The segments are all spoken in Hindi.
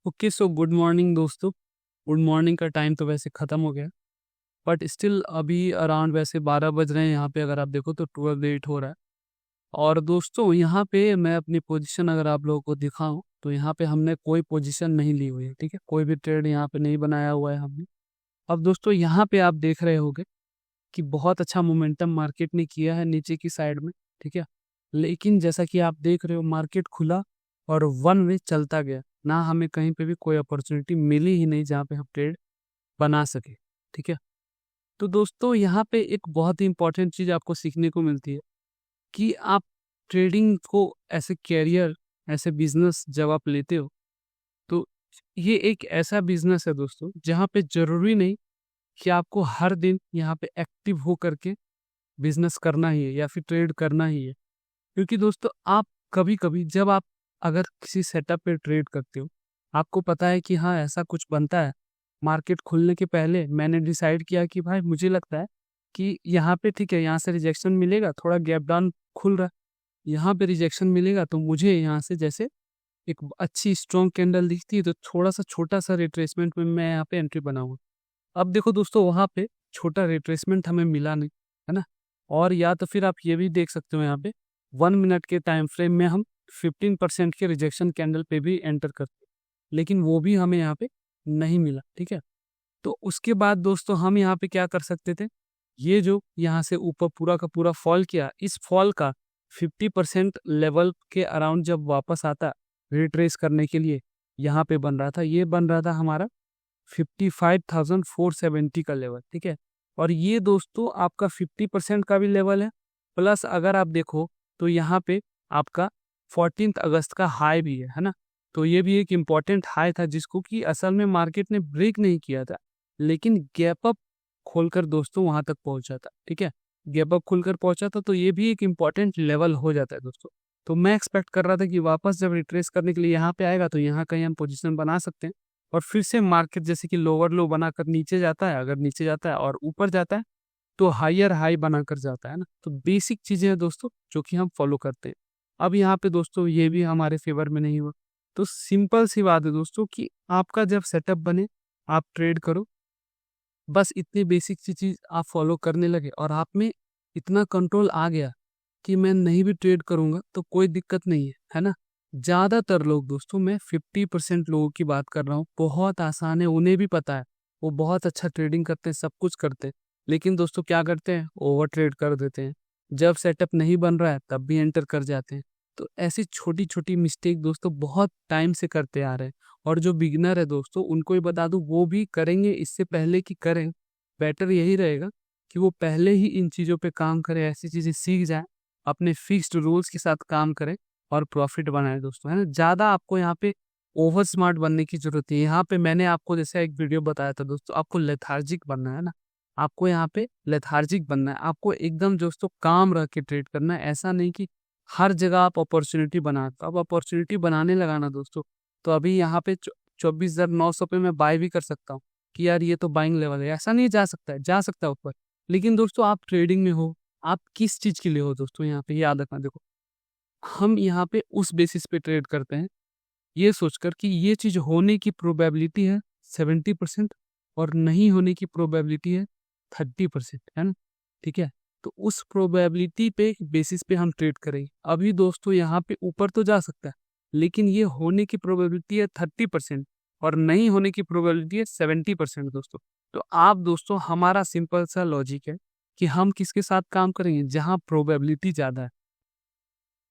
ओके सो गुड मॉर्निंग दोस्तों। गुड मॉर्निंग का टाइम तो वैसे ख़त्म हो गया, बट स्टिल अभी अराउंड वैसे 12 बज रहे हैं यहाँ पे। अगर आप देखो तो 12 हो रहा है। और दोस्तों यहाँ पे मैं अपनी पोजीशन अगर आप लोगों को दिखाऊं तो यहाँ पे हमने कोई पोजीशन नहीं ली हुई है, ठीक है। कोई भी ट्रेड यहाँ पे नहीं बनाया हुआ है हमने। अब दोस्तों यहाँ पे आप देख रहे होंगे कि बहुत अच्छा मोमेंटम मार्केट ने किया है नीचे की साइड में, ठीक है। लेकिन जैसा कि आप देख रहे हो मार्केट खुला और वन वे चलता गया, ना हमें कहीं पे भी कोई अपॉर्चुनिटी मिली ही नहीं जहाँ पे हम ट्रेड बना सके, ठीक है। तो दोस्तों यहाँ पे एक बहुत ही इंपॉर्टेंट चीज़ आपको सीखने को मिलती है कि आप ट्रेडिंग को एज ए कैरियर, ऐसे बिजनेस जब आप लेते हो तो ये एक ऐसा बिजनेस है दोस्तों जहाँ पे जरूरी नहीं कि आपको हर दिन यहाँ पे एक्टिव हो करके बिजनेस करना ही है या फिर ट्रेड करना ही है। क्योंकि दोस्तों आप कभी कभी जब आप अगर किसी सेटअप पे ट्रेड करते हो, आपको पता है कि हाँ ऐसा कुछ बनता है। मार्केट खुलने के पहले मैंने डिसाइड किया कि भाई मुझे लगता है कि यहाँ पे ठीक है, यहाँ से रिजेक्शन मिलेगा, थोड़ा गैप डाउन खुल रहा है, यहाँ पे रिजेक्शन मिलेगा तो मुझे यहाँ से जैसे एक अच्छी स्ट्रॉन्ग कैंडल दिखती है तो थोड़ा सा छोटा सा रिट्रेसमेंट में मैं यहाँ पे एंट्री बनाऊंगा। अब देखो दोस्तों वहाँ पे छोटा रिट्रेसमेंट हमें मिला नहीं, है ना। और या तो फिर आप ये भी देख सकते हो यहाँ पे 1 मिनट के टाइम फ्रेम में हम 15% के रिजेक्शन कैंडल पे भी एंटर करते, लेकिन वो भी हमें यहाँ पे नहीं मिला, ठीक है। तो उसके बाद दोस्तों हम यहाँ पे क्या कर सकते थे, ये जो यहाँ से ऊपर पूरा का पूरा फॉल किया, इस फॉल का 50% लेवल के अराउंड जब वापस आता रिट्रेस करने के लिए, यहाँ पे बन रहा था, ये बन रहा था हमारा 55,470 का लेवल, ठीक है। और ये दोस्तों आपका 50% का भी लेवल है, प्लस अगर आप देखो तो यहाँ पे आपका 14 अगस्त का हाई भी है ना। तो ये भी एक इम्पॉर्टेंट हाई था जिसको कि असल में मार्केट ने ब्रेक नहीं किया था, लेकिन गैप अप खोलकर दोस्तों वहां तक पहुंचा था, ठीक है। गैप अप खुलकर पहुंचा था तो ये भी एक इम्पॉर्टेंट लेवल हो जाता है दोस्तों। तो मैं एक्सपेक्ट कर रहा था कि वापस जब रिट्रेस करने के लिए यहाँ पे आएगा तो यहाँ कहीं हम पोजीशन बना सकते हैं और फिर से मार्केट जैसे कि लोअर लो बनाकर नीचे जाता है, अगर नीचे जाता है और ऊपर जाता है तो हायर हाई बनाकर जाता है ना। तो बेसिक चीजें हैं दोस्तों जो कि हम फॉलो करते हैं। अब यहाँ पे दोस्तों ये भी हमारे फेवर में नहीं हुआ, तो सिंपल सी बात है दोस्तों कि आपका जब सेटअप बने आप ट्रेड करो, बस इतनी बेसिक सी चीज आप फॉलो करने लगे और आप में इतना कंट्रोल आ गया कि मैं नहीं भी ट्रेड करूंगा तो कोई दिक्कत नहीं है ना। ज्यादातर लोग दोस्तों, मैं 50% लोगों की बात कर रहा हूँ, बहुत आसान है, उन्हें भी पता है, वो बहुत अच्छा ट्रेडिंग करते हैं, सब कुछ करते हैं, लेकिन दोस्तों क्या करते हैं, ओवर ट्रेड कर देते हैं। जब सेटअप नहीं बन रहा है तब भी एंटर कर जाते हैं। तो ऐसी छोटी छोटी मिस्टेक दोस्तों बहुत टाइम से करते आ रहे हैं। और जो बिगिनर है दोस्तों उनको ही बता दूं, वो भी करेंगे इससे पहले कि करें, बेटर यही रहेगा कि वो पहले ही इन चीज़ों पे काम करें, ऐसी चीज़ें सीख जाए, अपने फिक्स्ड रूल्स के साथ काम करें और प्रॉफिट बनाए दोस्तों, है ना। ज़्यादा आपको यहाँ पे ओवर स्मार्ट बनने की जरूरत है। यहाँ पे मैंने आपको जैसे एक वीडियो बताया था दोस्तों, आपको लेथार्जिक बनना है ना। आपको यहाँ पे लेथार्जिक बनना है, आपको एकदम दोस्तों काम रह के ट्रेड करना है। ऐसा नहीं कि हर जगह आप अपॉर्चुनिटी बना, तो अब अपॉर्चुनिटी बनाने लगा ना दोस्तों, तो अभी यहाँ पे 24,900 पे मैं बाय भी कर सकता हूँ कि यार ये तो बाइंग लेवल है। ऐसा नहीं जा सकता है, जा सकता है ऊपर, लेकिन दोस्तों आप ट्रेडिंग में हो, आप किस चीज के लिए हो दोस्तों, यहाँ पे याद रखना। देखो हम यहाँ पे उस बेसिस पे ट्रेड करते हैं, ये सोचकर कि ये चीज होने की प्रोबेबिलिटी है 70% और नहीं होने की प्रोबेबिलिटी है 30%, है ना, ठीक है। तो उस प्रोबेबिलिटी पे बेसिस पे हम ट्रेड करेंगे। अभी दोस्तों यहाँ पे ऊपर तो जा सकता है, लेकिन ये होने की प्रोबेबिलिटी है 30% और नहीं होने की प्रोबेबिलिटी है 70% दोस्तों। तो आप दोस्तों, हमारा सिंपल सा लॉजिक है कि हम किसके साथ काम करेंगे, जहाँ प्रोबेबिलिटी ज्यादा है।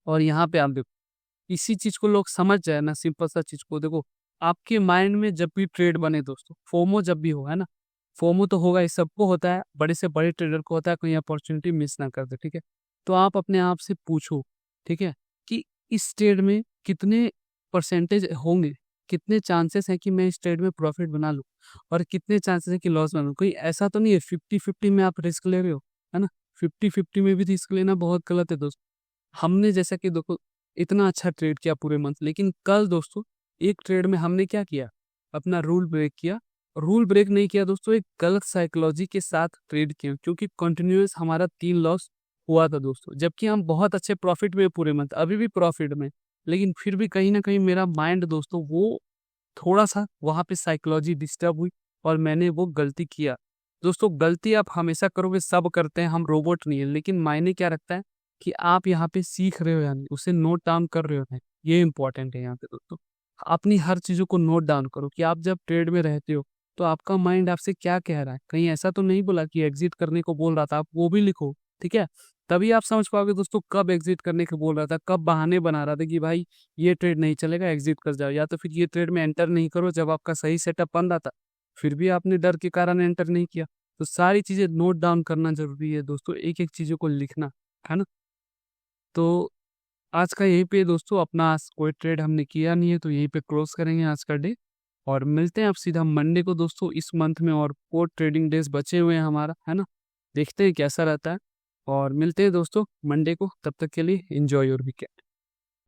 और यहाँ पे आप देखो, इसी चीज को लोग समझ जाए ना, सिंपल सा चीज को देखो, आपके माइंड में जब भी ट्रेड बने दोस्तों, फोमो जब भी हो, है ना, फोमो तो होगा ही, सबको होता है, बड़े से बड़े ट्रेडर को होता है, कोई अपॉर्चुनिटी मिस ना कर दे, ठीक है। तो आप अपने आप से पूछो, ठीक है, कि इस ट्रेड में कितने परसेंटेज होंगे, कितने चांसेस है कि मैं इस ट्रेड में प्रॉफिट बना लूं और कितने चांसेस है कि लॉस बना लूं। कोई ऐसा तो नहीं है 50-50 में आप रिस्क ले रहे हो, है ना। 50-50 में भी रिस्क लेना बहुत गलत है दोस्तों। हमने जैसा कि देखो इतना अच्छा ट्रेड किया पूरे मंथ, लेकिन कल दोस्तों एक ट्रेड में हमने क्या किया, अपना रूल ब्रेक किया। रूल ब्रेक नहीं किया दोस्तों, एक गलत साइकोलॉजी के साथ ट्रेड किया, क्योंकि कंटिन्यूअस हमारा 3 लॉस हुआ था दोस्तों, जबकि हम बहुत अच्छे प्रॉफिट में पूरे मंथ, अभी भी प्रॉफिट में, लेकिन फिर भी कहीं ना कहीं मेरा माइंड दोस्तों वो थोड़ा सा वहाँ पे साइकोलॉजी डिस्टर्ब हुई और मैंने वो गलती किया। दोस्तों गलती आप हमेशा करोगे, सब करते हैं, हम रोबोट नहीं है, लेकिन मायने क्या रखता है कि आप यहाँ पे सीख रहे हो या नहीं, उसे नोट डाउन कर रहे हो नहीं, ये इंपॉर्टेंट है यहाँ पे दोस्तों। अपनी हर चीज़ों को नोट डाउन करो कि आप जब ट्रेड में रहते हो तो आपका माइंड आपसे क्या कह रहा है, कहीं ऐसा तो नहीं बोला कि एग्जिट करने को बोल रहा था, आप वो भी लिखो, ठीक है। तभी आप समझ पाओगे दोस्तों कब एग्जिट करने को बोल रहा था, कब बहाने बना रहा था कि भाई ये ट्रेड नहीं चलेगा एग्जिट कर जाओ, या तो फिर ये ट्रेड में एंटर नहीं करो जब आपका सही सेटअप बन रहा था, फिर भी आपने डर के कारण एंटर नहीं किया। तो सारी चीजें नोट डाउन करना जरूरी है दोस्तों, एक एक चीजों को लिखना, है ना। तो आज का यहीं पे दोस्तों, अपना आज कोई ट्रेड हमने किया नहीं है तो यहीं पे क्लोज करेंगे आज का डे, और मिलते हैं आप सीधा मंडे को दोस्तों इस मंथ में, और 4 ट्रेडिंग डेज बचे हुए हैं हमारा, है ना। देखते हैं कैसा रहता है, और मिलते हैं दोस्तों मंडे को, तब तक के लिए एंजॉय योर वीकेंड।